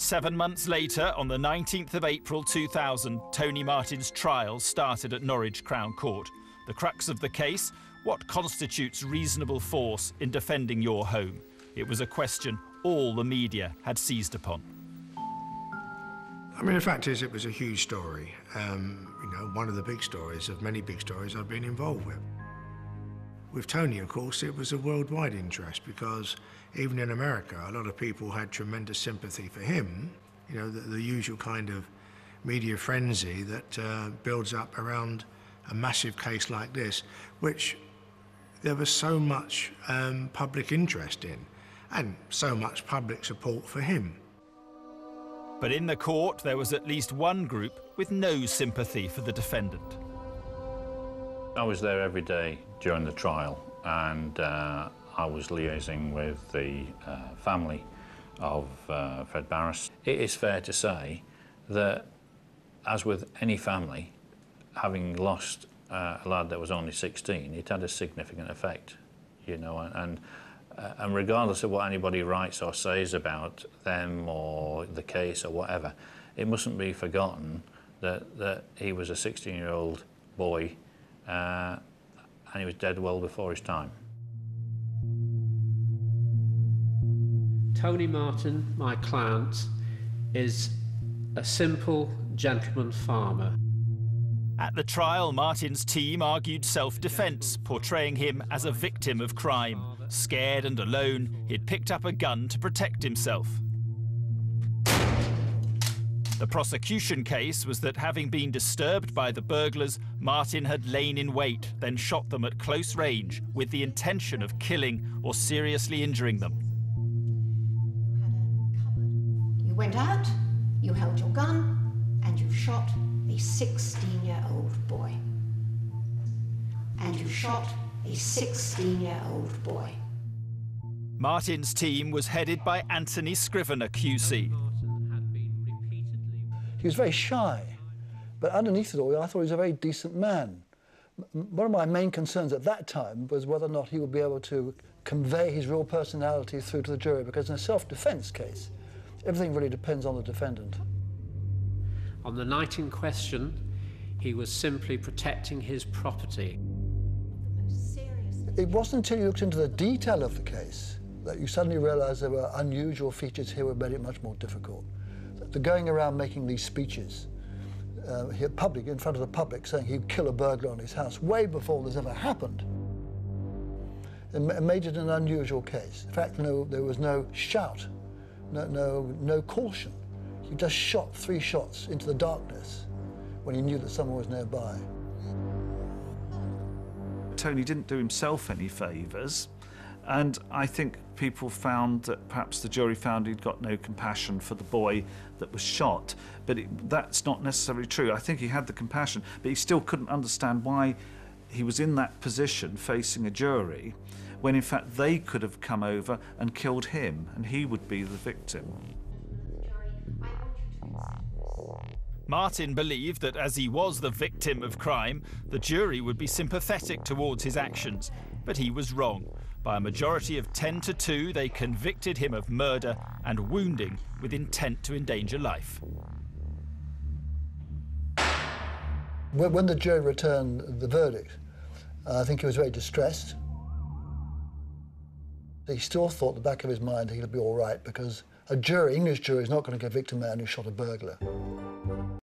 7 months later, on the 19th of April 2000, Tony Martin's trial started at Norwich Crown Court. The crux of the case: what constitutes reasonable force in defending your home? It was a question all the media had seized upon. I mean, the fact is, it was a huge story. You know, one of the big stories of many big stories I've been involved with. With Tony, of course, it was a worldwide interest because even in America, a lot of people had tremendous sympathy for him. You know, the usual kind of media frenzy that builds up around a massive case like this, which there was so much public interest in and so much public support for him. But in the court, there was at least one group with no sympathy for the defendant. I was there every day during the trial, and I was liaising with the family of Fred Barris. It is fair to say that, as with any family, having lost a lad that was only 16, it had a significant effect, you know, and regardless of what anybody writes or says about them or the case or whatever, it mustn't be forgotten that he was a 16-year-old boy and he was dead well before his time. Tony Martin, my client, is a simple gentleman farmer. At the trial, Martin's team argued self-defence, portraying him as a victim of crime. Scared and alone, he'd picked up a gun to protect himself. The prosecution case was that, having been disturbed by the burglars, Martin had lain in wait, then shot them at close range with the intention of killing or seriously injuring them. You went out, you held your gun, and you shot a 16-year-old boy. And you shot a 16-year-old boy. Martin's team was headed by Anthony Scrivener QC. He was very shy, but underneath it all, I thought he was a very decent man. One of my main concerns at that time was whether or not he would be able to convey his real personality through to the jury, because in a self-defense case, everything really depends on the defendant. On the night in question, he was simply protecting his property. It wasn't until you looked into the detail of the case that you suddenly realised there were unusual features here that made it much more difficult. The going around making these speeches here in front of the public, saying he'd kill a burglar on his house way before this ever happened, it made it an unusual case. In fact, there was no shout, no caution. He just shot 3 shots into the darkness when he knew that someone was nearby. Tony didn't do himself any favours, and I think people found that perhaps the jury found he'd got no compassion for the boy that was shot, but that's not necessarily true. I think he had the compassion, but he still couldn't understand why he was in that position facing a jury when in fact they could have come over and killed him and he would be the victim. Martin believed that, as he was the victim of crime, the jury would be sympathetic towards his actions, but he was wrong. By a majority of 10-2, they convicted him of murder and wounding with intent to endanger life. When the jury returned the verdict, I think he was very distressed. He still thought in the back of his mind he'd be all right, because a jury, English jury, is not going to convict a man who shot a burglar.